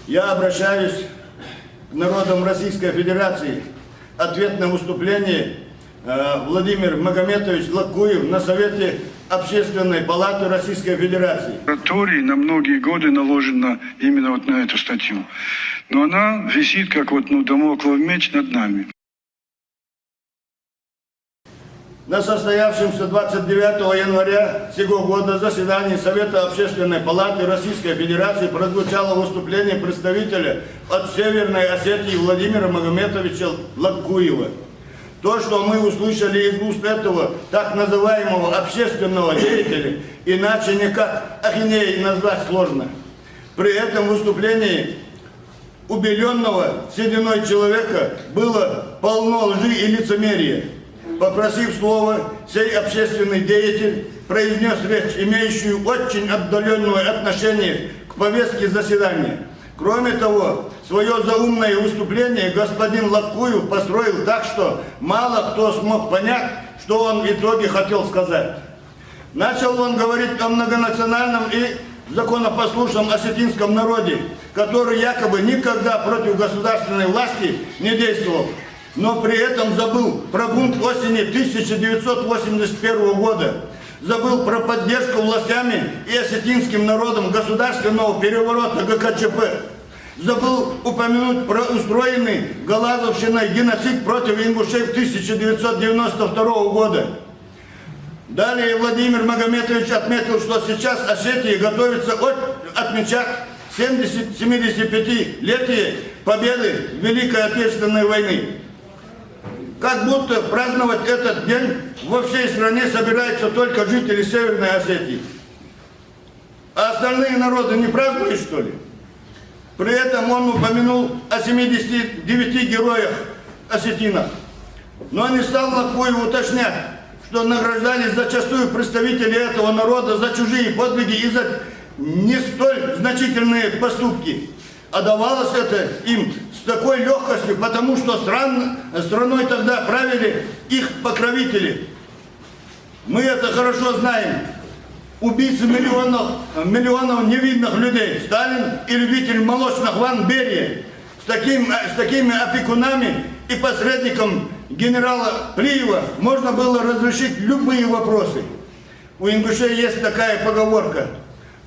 Я обращаюсь к народам Российской Федерации. Ответное выступление Владимир Магометович Лакуев на Совете Общественной палаты Российской Федерации. Мораторий на многие годы наложена именно вот на эту статью. Но она висит как вот дамоклов меч над нами. На состоявшемся 29 января сего года заседании Совета Общественной палаты Российской Федерации прозвучало выступление представителя от Северной Осетии Владимира Магометовича Лакуева. То, что мы услышали из уст этого так называемого общественного деятеля, иначе никак ахинеей назвать сложно. При этом выступлении убеленного сединой человека было полно лжи и лицемерия. Попросив слова, сей общественный деятель произнес речь, имеющую очень отдаленное отношение к повестке заседания. Кроме того, свое заумное выступление господин Лакуев построил так, что мало кто смог понять, что он в итоге хотел сказать. Начал он говорить о многонациональном и законопослушном осетинском народе, который якобы никогда против государственной власти не действовал, но при этом забыл про бунт осени 1981 года, забыл про поддержку властями и осетинским народом государственного переворота ГКЧП, забыл упомянуть про устроенный Галазовщиной геноцид против ингушей в 1992 года. Далее Владимир Магометович отметил, что сейчас Осетия готовится отмечать 75-летие победы в Великой Отечественной войны. Как будто праздновать этот день во всей стране собираются только жители Северной Осетии. А остальные народы не празднуют, что ли? При этом он упомянул о 79 героях осетинов. Но не стал Лакуев уточнять, что награждались зачастую представители этого народа за чужие подвиги и за не столь значительные поступки. А давалось это им с такой легкостью, потому что страной тогда правили их покровители. Мы это хорошо знаем. Убийцы миллионов невинных людей, Сталин и любитель молочных ванн Берия. С такими опекунами и посредником генерала Плиева можно было разрешить любые вопросы. У ингушей есть такая поговорка.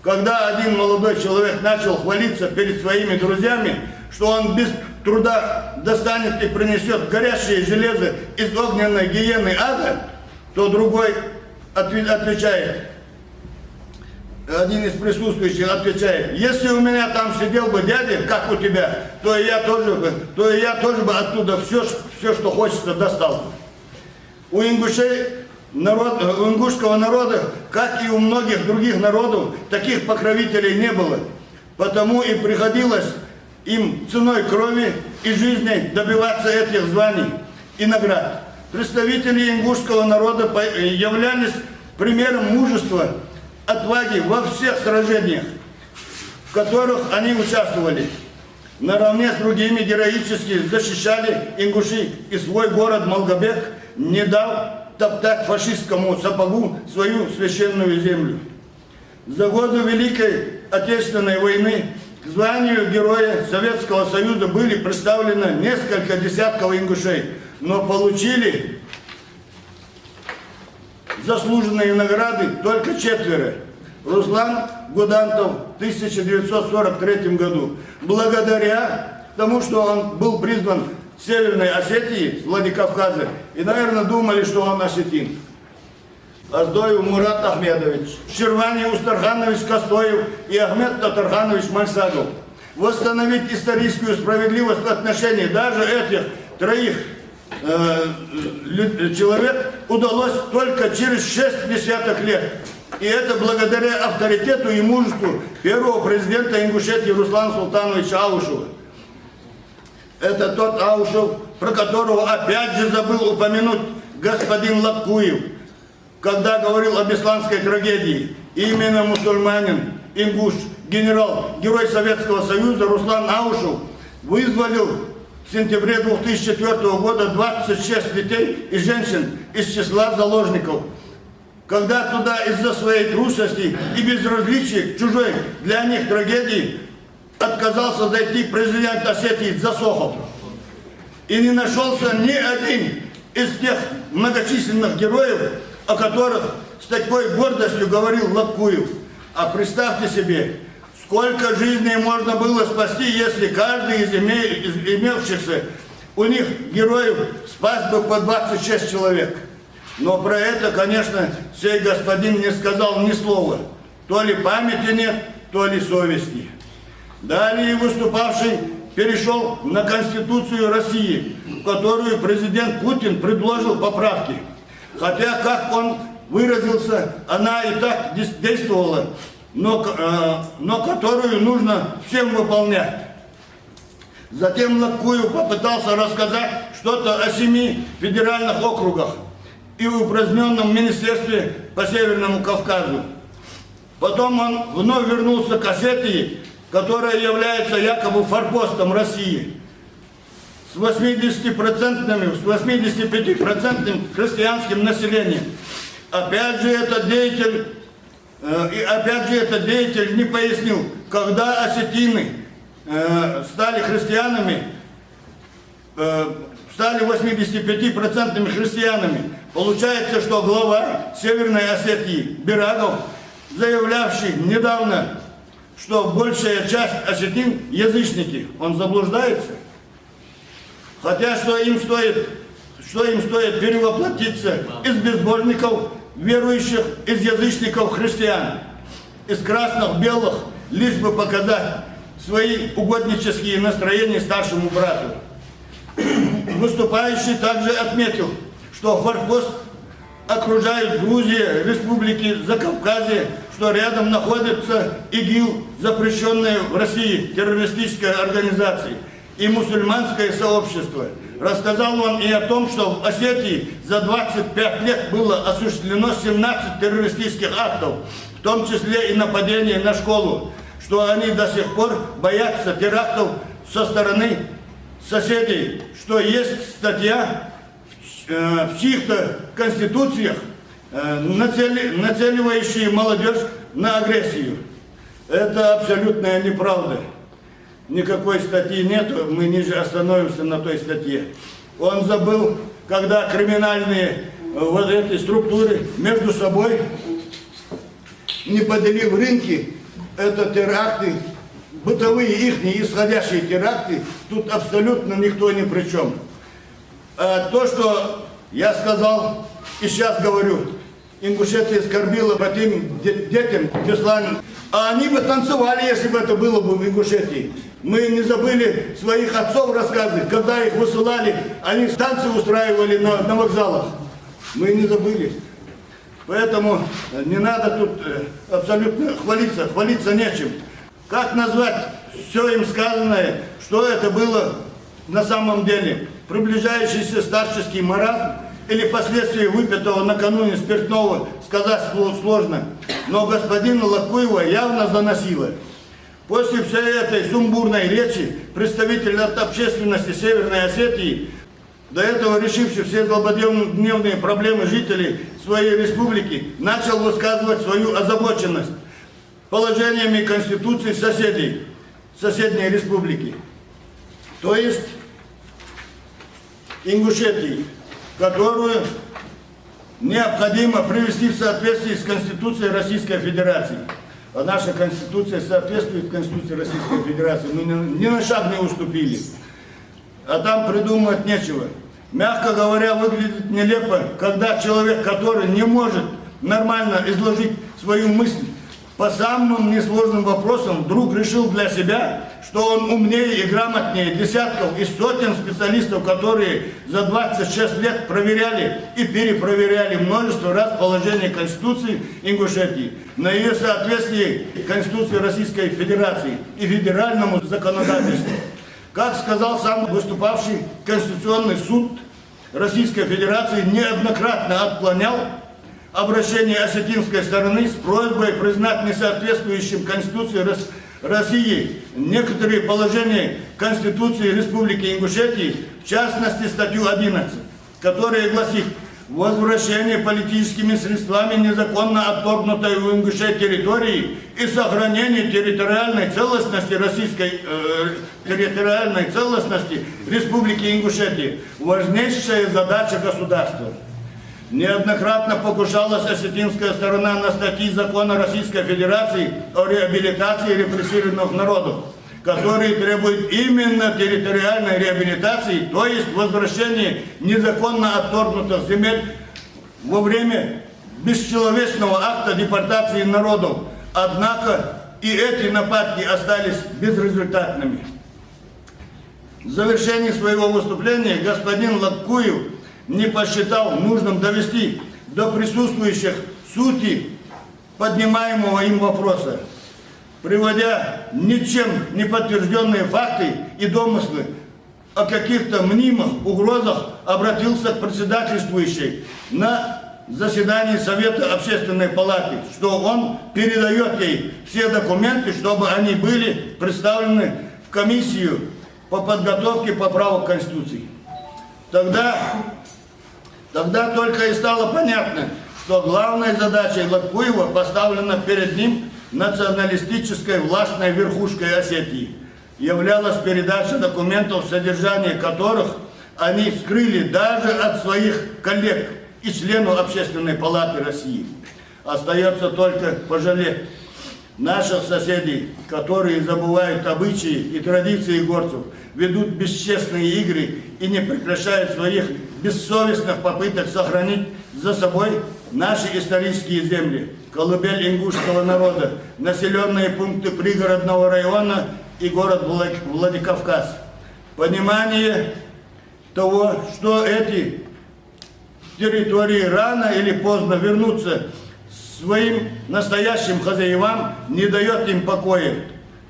Когда один молодой человек начал хвалиться перед своими друзьями, что он без труда достанет и принесет горящее железо из огненной гиены ада, то другой отвечает, один из присутствующих отвечает: если у меня там сидел бы дядя, как у тебя, то и я тоже бы оттуда все, что хочется, достал. У ингушского народа, как и у многих других народов, таких покровителей не было. Потому и приходилось им ценой крови и жизни добиваться этих званий и наград. Представители ингушского народа являлись примером мужества, отваги во всех сражениях, в которых они участвовали. Наравне с другими героически защищали ингуши и свой город Малгобек, не дал топтать фашистскому сапогу свою священную землю. За годы Великой Отечественной войны к званию Героя Советского Союза были представлены несколько десятков ингушей, но получили заслуженные награды только 4. Руслан Гудантов в 1943 году. Благодаря тому, что он был призван Северной Осетии, с Владикавказа, и, наверное, думали, что он осетин. Аздоев Мурат Ахмедович, Ширвани Устарханович Костоев и Ахмед Татарханович Мальсагов. Восстановить историческую справедливость в отношении даже этих 3 человек удалось только через 6 десяток лет. И это благодаря авторитету и мужеству первого президента Ингушетии Руслана Султановича Аушева. Это тот Аушев, про которого опять же забыл упомянуть господин Лакуев, когда говорил об исландской трагедии. Именно мусульманин, ингуш, герой Советского Союза Руслан Аушев вызволил в сентябре 2004 года 26 детей и женщин из числа заложников. Когда туда из-за своей трусости и безразличия к чужой для них трагедии отказался зайти президент Осетии Засохов. И не нашелся ни один из тех многочисленных героев, о которых с такой гордостью говорил Лакуев. А представьте себе, сколько жизней можно было спасти, если каждый из имевшихся у них героев спас бы по 26 человек. Но про это, конечно, сей господин не сказал ни слова. То ли памяти нет, то ли совести. Далее выступавший перешел на Конституцию России, в которую президент Путин предложил поправки. Хотя, как он выразился, она и так действовала, но которую нужно всем выполнять. Затем Лакуев попытался рассказать что-то о 7 федеральных округах и упраздненном министерстве по Северному Кавказу. Потом он вновь вернулся к Осетии, которая является якобы форпостом России, с 85% христианским населением. Опять же, этот деятель не пояснил, когда осетины стали христианами, стали 85% христианами. Получается, что глава Северной Осетии Берагов, заявлявший недавно, что большая часть осетин язычники, он заблуждается. Хотя что им стоит перевоплотиться из безбожников, верующих, из язычников христиан, из красных, белых, лишь бы показать свои угоднические настроения старшему брату. Выступающий также отметил, что форпост окружают Грузия, республики Закавказье, что рядом находится ИГИЛ, запрещенная в России террористическая организация, и мусульманское сообщество. Рассказал он и о том, что в Осетии за 25 лет было осуществлено 17 террористических актов, в том числе и нападение на школу, что они до сих пор боятся терактов со стороны соседей, что есть статья в чьих-то конституциях, нацеливающие молодежь на агрессию. Это абсолютная неправда. Никакой статьи нет, мы ниже остановимся на той статье. Он забыл, когда криминальные вот эти структуры между собой, не поделив рынки, это теракты, бытовые их исходящие теракты, тут абсолютно никто ни при чем. То, что я сказал и сейчас говорю, Ингушетия скорбила по тем детям, Беслане, а они бы танцевали, если бы это было бы в Ингушетии. Мы не забыли своих отцов рассказы, когда их высылали, они танцы устраивали на вокзалах. Мы не забыли. Поэтому не надо тут абсолютно хвалиться нечем. Как назвать все им сказанное, что это было на самом деле? Приближающийся старческий маразм или последствия выпитого накануне спиртного сказать сложно, но господина Лакуева явно заносило. После всей этой сумбурной речи представитель от общественности Северной Осетии, до этого решивший все злободневные проблемы жителей своей республики, начал высказывать свою озабоченность положениями Конституции соседней республики, то есть Ингушетии, которую необходимо привести в соответствии с Конституцией Российской Федерации. А наша Конституция соответствует Конституции Российской Федерации. Мы ни на шаг не уступили. А там придумывать нечего. Мягко говоря, выглядит нелепо, когда человек, который не может нормально изложить свою мысль по самым несложным вопросам, вдруг решил для себя, что он умнее и грамотнее десятков и сотен специалистов, которые за 26 лет проверяли и перепроверяли множество раз положение Конституции Ингушетии на ее соответствие Конституции Российской Федерации и федеральному законодательству. Как сказал сам выступавший Конституционный суд Российской Федерации, неоднократно отклонял обращение осетинской стороны с просьбой признать несоответствующим Конституции России некоторые положения Конституции Республики Ингушетии, в частности статью 11, которая гласит: возвращение политическими средствами незаконно отторгнутой у Ингушетии территории и сохранение территориальной целостности территориальной целостности Республики Ингушетии – важнейшая задача государства. Неоднократно покушалась осетинская сторона на статьи закона Российской Федерации о реабилитации репрессированных народов, которые требуют именно территориальной реабилитации, то есть возвращения незаконно отторгнутых земель во время бесчеловечного акта депортации народов. Однако и эти нападки остались безрезультатными. В завершении своего выступления господин Латкуев не посчитал нужным довести до присутствующих сути поднимаемого им вопроса, приводя ничем не подтвержденные факты и домыслы о каких-то мнимых угрозах, обратился к председательствующей на заседании Совета Общественной Палаты, что он передает ей все документы, чтобы они были представлены в комиссию по подготовке поправок к Конституции. Тогда только и стало понятно, что главной задачей Латкуева поставлена перед ним националистической властной верхушкой Осетии, являлась передача документов, содержание которых они скрыли даже от своих коллег и членов Общественной палаты России. Остается только пожалеть наших соседей, которые забывают обычаи и традиции горцев, ведут бесчестные игры и не прекращают своих бессовестных попыток сохранить за собой наши исторические земли, колыбель ингушского народа, населенные пункты пригородного района и город Владикавказ. Понимание того, что эти территории рано или поздно вернутся своим настоящим хозяевам, не дает им покоя.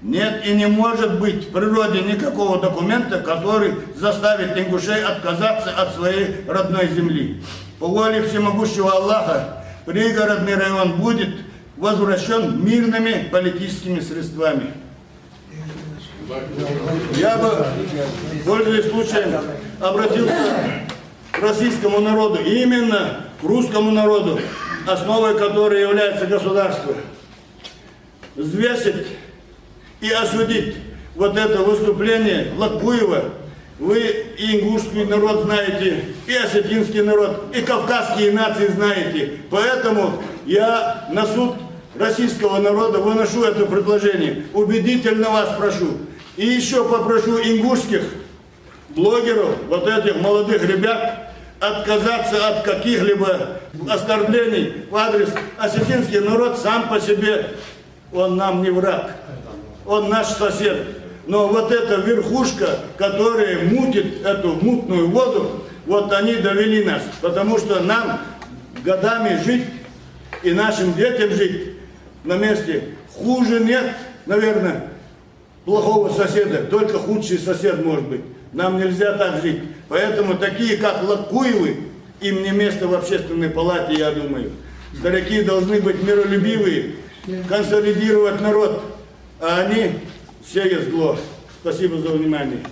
Нет и не может быть в природе никакого документа, который заставит ингушей отказаться от своей родной земли. По воле всемогущего Аллаха, пригородный район будет возвращен мирными политическими средствами. Я бы, пользуясь случаем, обратился к российскому народу, именно к русскому народу, основой которой является государство. Взвесить и осудить вот это выступление Латкуева. Вы и ингушский народ знаете, и осетинский народ, и кавказские нации знаете. Поэтому я на суд российского народа выношу это предложение. Убедительно вас прошу. И еще попрошу ингушских блогеров, вот этих молодых ребят, отказаться от каких-либо оскорблений в адрес. Осетинский народ сам по себе, он нам не враг, он наш сосед. Но вот эта верхушка, которая мутит эту мутную воду, вот они довели нас. Потому что нам годами жить и нашим детям жить на месте хуже нет, наверное, плохого соседа. Только худший сосед может быть. Нам нельзя так жить. Поэтому такие, как Латкуевы, им не место в Общественной палате, я думаю. Старики должны быть миролюбивые, консолидировать народ, а они сеют зло. Спасибо за внимание.